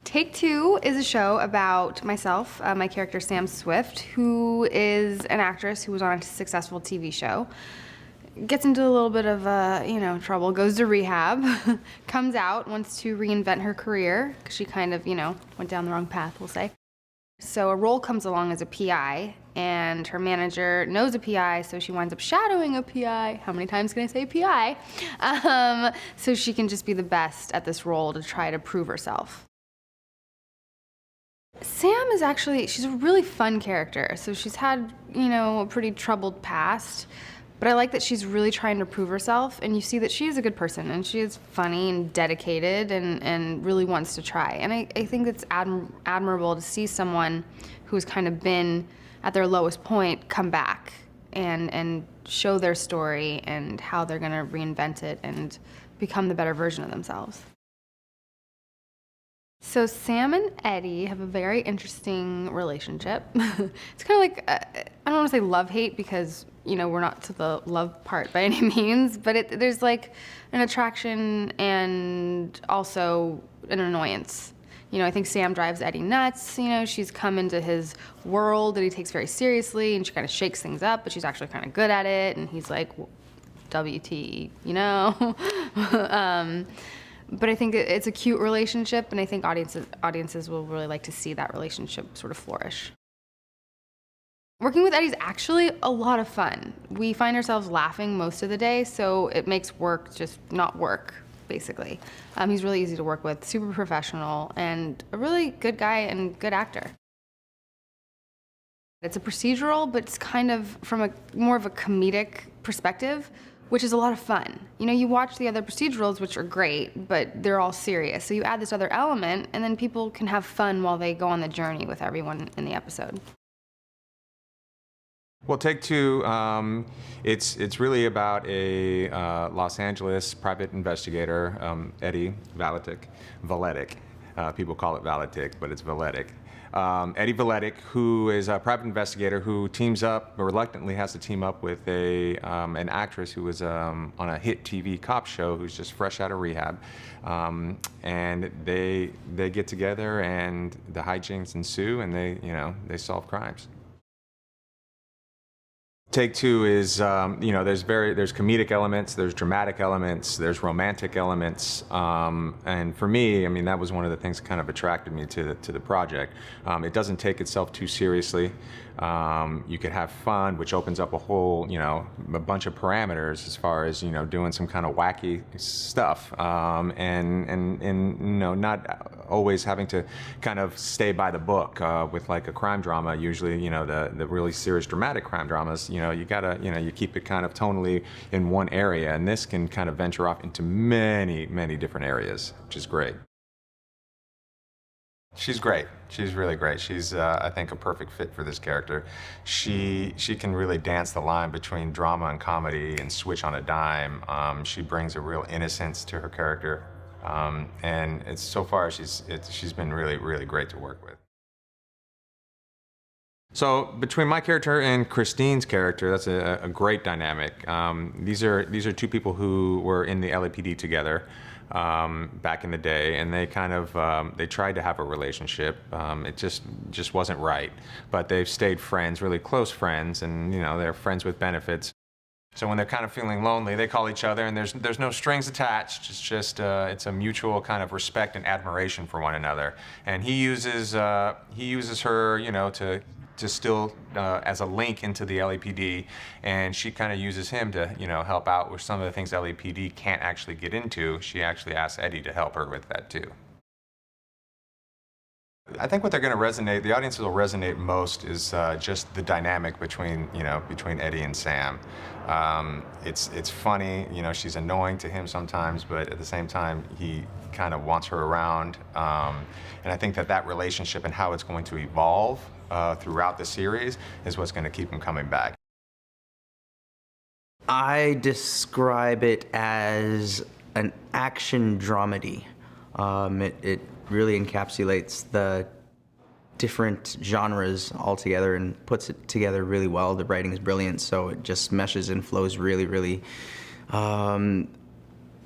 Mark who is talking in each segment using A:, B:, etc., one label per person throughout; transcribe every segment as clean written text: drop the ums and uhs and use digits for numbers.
A: Take Two is a show about myself, my character Sam Swift, who is an actress who was on a successful TV show. Gets into a little bit of, trouble, goes to rehab, comes out, wants to reinvent her career, because she kind of, went down the wrong path, we'll say. So a role comes along as a PI, and her manager knows a PI, so she winds up shadowing a PI. How many times can I say PI? So she can just be the best at this role to try to prove herself. Sam is she's a really fun character. So she's had, a pretty troubled past, but I like that she's really trying to prove herself, and you see that she is a good person, and she is funny and dedicated and really wants to try. And I think it's admirable to see someone who's kind of been at their lowest point come back and show their story and how they're gonna reinvent it and become the better version of themselves. So Sam and Eddie have a very interesting relationship. It's kind of like, I don't want to say love-hate because, we're not to the love part by any means, but there's like an attraction and also an annoyance. I think Sam drives Eddie nuts. She's come into his world that he takes very seriously, and she kind of shakes things up, but she's actually kind of good at it, and he's like, WT, But I think it's a cute relationship, and I think audiences will really like to see that relationship sort of flourish. Working with Eddie's actually a lot of fun. We find ourselves laughing most of the day, so it makes work just not work, basically. He's really easy to work with, super professional, and a really good guy and good actor. It's a procedural, but it's kind of from more of a comedic perspective, which is a lot of fun. You watch the other procedurals, which are great, but they're all serious. So you add this other element, and then people can have fun while they go on the journey with everyone in the episode.
B: Well, Take Two, it's really about a Los Angeles private investigator, Eddie Valetic. People call it Valetic, but it's Valetic. Eddie Valetic, who is a private investigator who teams up, or reluctantly has to team up with an actress who was on a hit TV cop show who's just fresh out of rehab. And they get together and the hijinks ensue, and they solve crimes. Take Two is, there's comedic elements, there's dramatic elements, there's romantic elements, and for me, that was one of the things that kind of attracted me to the project. It doesn't take itself too seriously. You could have fun, which opens up a whole, a bunch of parameters as far as, doing some kind of wacky stuff, and not always having to kind of stay by the book with like a crime drama. Usually, the really serious dramatic crime dramas, you gotta, you keep it kind of tonally in one area, and this can kind of venture off into many, many different areas, which is great. She's great. She's really great. She's, I think, a perfect fit for this character. She can really dance the line between drama and comedy and switch on a dime. She brings a real innocence to her character, and so far she's been really, really great to work with. So between my character and Christine's character, that's a great dynamic. These are two people who were in the LAPD together back in the day, and they kind of they tried to have a relationship. It just wasn't right, but they've stayed friends, really close friends, and they're friends with benefits. So when they're kind of feeling lonely, they call each other, and there's no strings attached. It's a mutual kind of respect and admiration for one another. And he uses her, to still as a link into the LAPD, and she kind of uses him to help out with some of the things LAPD can't actually get into. She actually asks Eddie to help her with that too. I think what they're going to resonate, the audiences will resonate most, is just the dynamic between Eddie and Sam. It's funny, she's annoying to him sometimes, but at the same time, he kind of wants her around. And I think that relationship and how it's going to evolve throughout the series is what's going to keep him coming back.
C: I describe it as an action dramedy. It really encapsulates the different genres all together and puts it together really well. The writing is brilliant, so it just meshes and flows really, really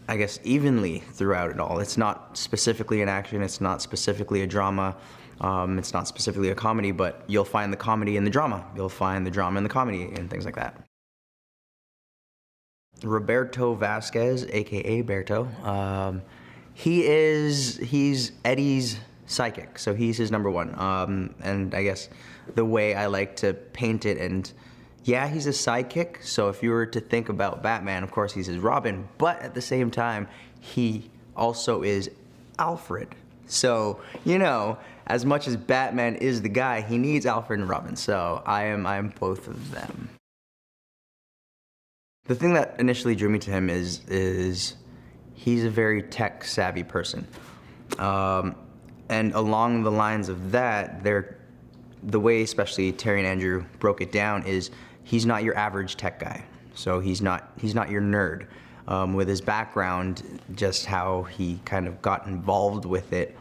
C: I guess, evenly throughout it all. It's not specifically an action, it's not specifically a drama, it's not specifically a comedy, but you'll find the comedy in the drama. You'll find the drama in the comedy and things like that. Roberto Vasquez, aka Berto, he's Eddie's psychic, so he's his number one. And I guess the way I like to paint it, and yeah, he's a sidekick, so if you were to think about Batman, of course he's his Robin, but at the same time, he also is Alfred. So, you know, as much as Batman is the guy, he needs Alfred and Robin, so I am both of them. The thing that initially drew me to him is he's a very tech-savvy person. And along the lines of that, the way especially Terry and Andrew broke it down is he's not your average tech guy. So he's not your nerd. With his background, just how he kind of got involved with it,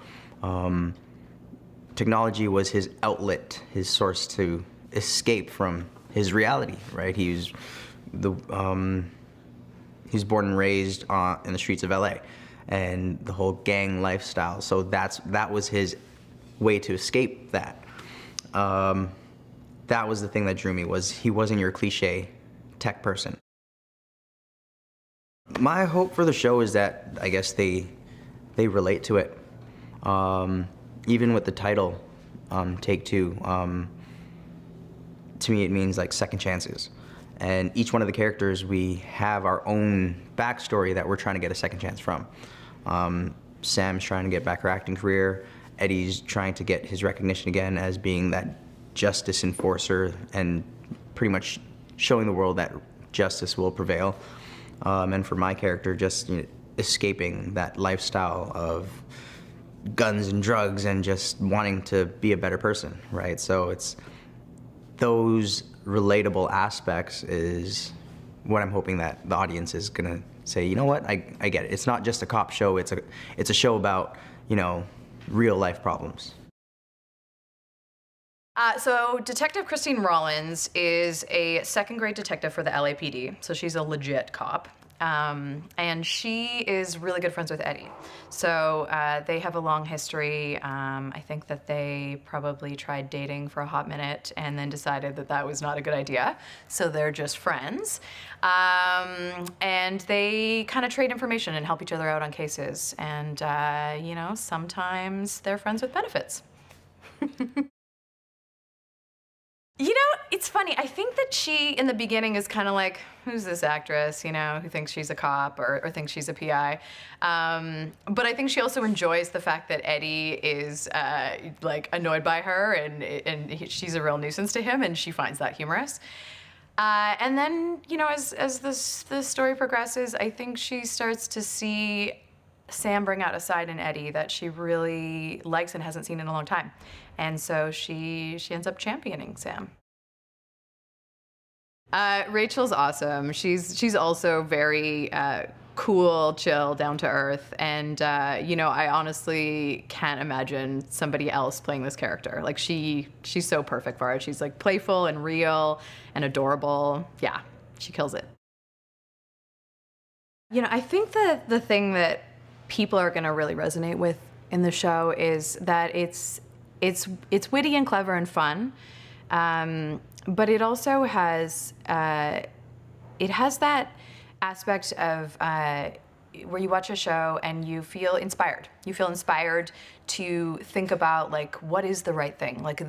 C: technology was his outlet, his source to escape from his reality, right? He's born and raised in the streets of LA, and the whole gang lifestyle. So that was his way to escape that. That was the thing that drew me, was he wasn't your cliche tech person. My hope for the show is that, I guess, they relate to it. Even with the title, Take Two, to me it means like second chances. And each one of the characters, we have our own backstory that we're trying to get a second chance from. Sam's trying to get back her acting career. Eddie's trying to get his recognition again as being that justice enforcer and pretty much showing the world that justice will prevail. And for my character, just escaping that lifestyle of guns and drugs and just wanting to be a better person, right? So it's those relatable aspects is what I'm hoping that the audience is gonna say, you know what, I get it. It's not just a cop show, it's a show about, real life problems.
D: So Detective Christine Rollins is a second-grade detective for the LAPD, so she's a legit cop. And she is really good friends with Eddie. So they have a long history. I think that they probably tried dating for a hot minute and then decided that that was not a good idea. So they're just friends. And they kind of trade information and help each other out on cases. And, sometimes they're friends with benefits. It's funny. I think that she, in the beginning, is kind of like, who's this actress, who thinks she's a cop or thinks she's a PI. But I think she also enjoys the fact that Eddie is, annoyed by her and she's a real nuisance to him, and she finds that humorous. And then, as the story progresses, I think she starts to see Sam bring out a side in Eddie that she really likes and hasn't seen in a long time. And so she ends up championing Sam. Rachel's awesome. She's also very cool, chill, down to earth, and I honestly can't imagine somebody else playing this character. Like she's so perfect for it. She's like playful and real and adorable. Yeah, she kills it. I think that the thing that people are going to really resonate with in the show is that it's witty and clever and fun. But it also has that aspect of where you watch a show and you feel inspired. You feel inspired to think about, like, what is the right thing? Like,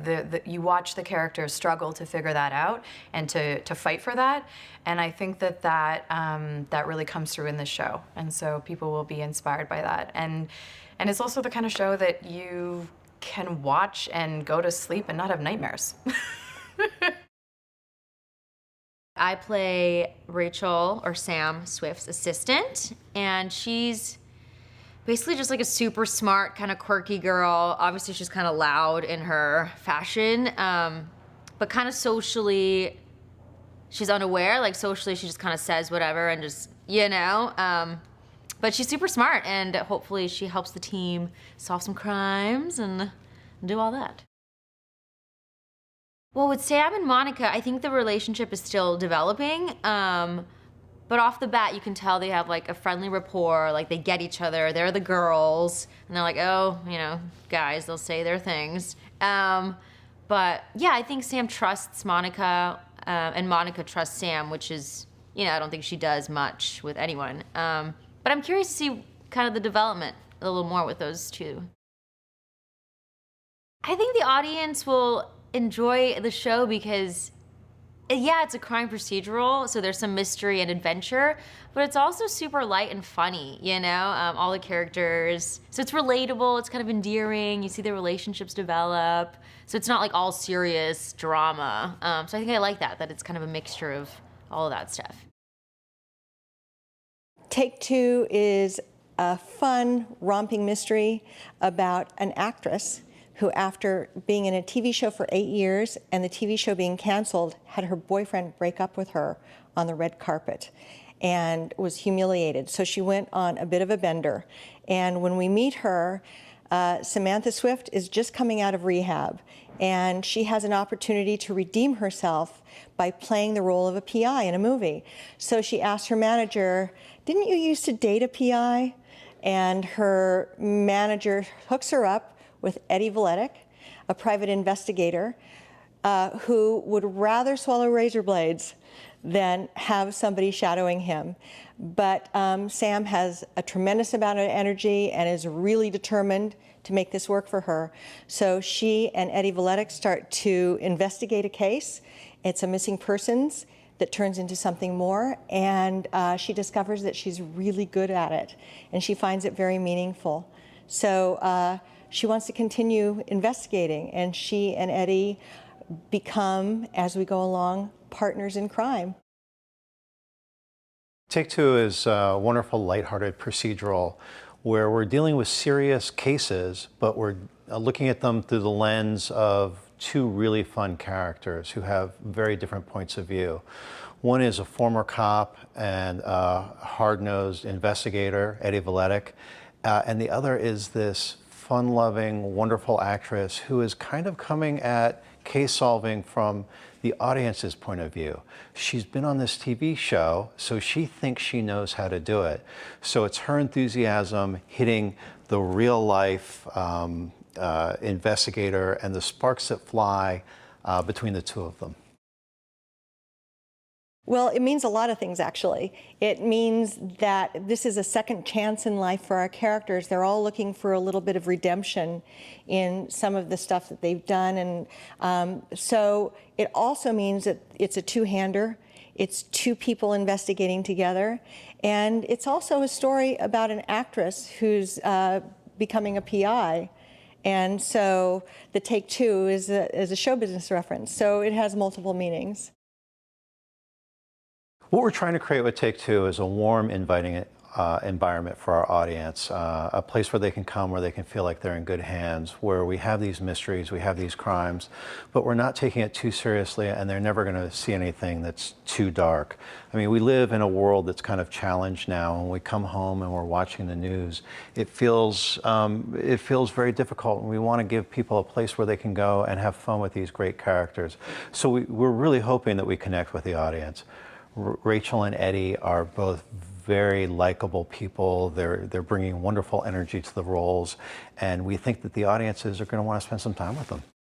D: you watch the characters struggle to figure that out and to fight for that. And I think that really comes through in this show. And so people will be inspired by that. And it's also the kind of show that you can watch and go to sleep and not have nightmares.
E: I play Rachel, or Sam Swift's assistant, and she's basically just like a super smart, kind of quirky girl. Obviously, she's kind of loud in her fashion, but kind of socially, she's unaware. Like, socially, she just kind of says whatever and just, but she's super smart, and hopefully she helps the team solve some crimes and do all that. Well, with Sam and Monica, I think the relationship is still developing, but But off the bat, you can tell they have like a friendly rapport, like they get each other. They're the girls, and they're like, oh, you know, guys, they'll say their things. But yeah, I think Sam trusts Monica, and Monica trusts Sam, which is, you know, I don't think she does much with anyone. But I'm curious to see kind of the development a little more with those two. I think the audience will enjoy the show because, yeah, it's a crime procedural, so there's some mystery and adventure, but it's also super light and funny, you know, all the characters. So it's relatable, it's kind of endearing, you see the relationships develop, so it's not like all serious drama. So I think I like that it's kind of a mixture of all of that stuff.
F: Take Two is a fun, romping mystery about an actress who, after being in a TV show for 8 years and the TV show being canceled, had her boyfriend break up with her on the red carpet and was humiliated. So she went on a bit of a bender. And when we meet her, Samantha Swift is just coming out of rehab, and she has an opportunity to redeem herself by playing the role of a PI in a movie. So she asked her manager, "Didn't you used to date a PI?" And her manager hooks her up with Eddie Cibrian, a private investigator who would rather swallow razor blades than have somebody shadowing him. But Sam has a tremendous amount of energy and is really determined to make this work for her. So she and Eddie Cibrian start to investigate a case. It's a missing persons that turns into something more, and she discovers that she's really good at it, and she finds it very meaningful. So she wants to continue investigating, and she and Eddie become, as we go along, partners in crime.
G: Take Two is a wonderful, lighthearted procedural where we're dealing with serious cases, but we're looking at them through the lens of two really fun characters who have very different points of view. One is a former cop and a hard-nosed investigator, Eddie Cibrian, and the other is this fun-loving, wonderful actress who is kind of coming at case solving from the audience's point of view. She's been on this TV show, so she thinks she knows how to do it. So it's her enthusiasm hitting the real life investigator and the sparks that fly between the two of them.
F: Well, it means a lot of things, actually. It means that this is a second chance in life for our characters. They're all looking for a little bit of redemption in some of the stuff that they've done. And so it also means that it's a two-hander. It's two people investigating together. And it's also a story about an actress who's becoming a PI. And so the Take Two is a show business reference. So it has multiple meanings.
G: What we're trying to create with Take Two is a warm, inviting environment for our audience, a place where they can come, where they can feel like they're in good hands, where we have these mysteries, we have these crimes, but we're not taking it too seriously, and they're never going to see anything that's too dark. I mean, we live in a world that's kind of challenged now. When we come home and we're watching the news, it feels very difficult, and we want to give people a place where they can go and have fun with these great characters. So we're really hoping that we connect with the audience. Rachel and Eddie are both very likable people. They're bringing wonderful energy to the roles, and we think that the audiences are going to want to spend some time with them.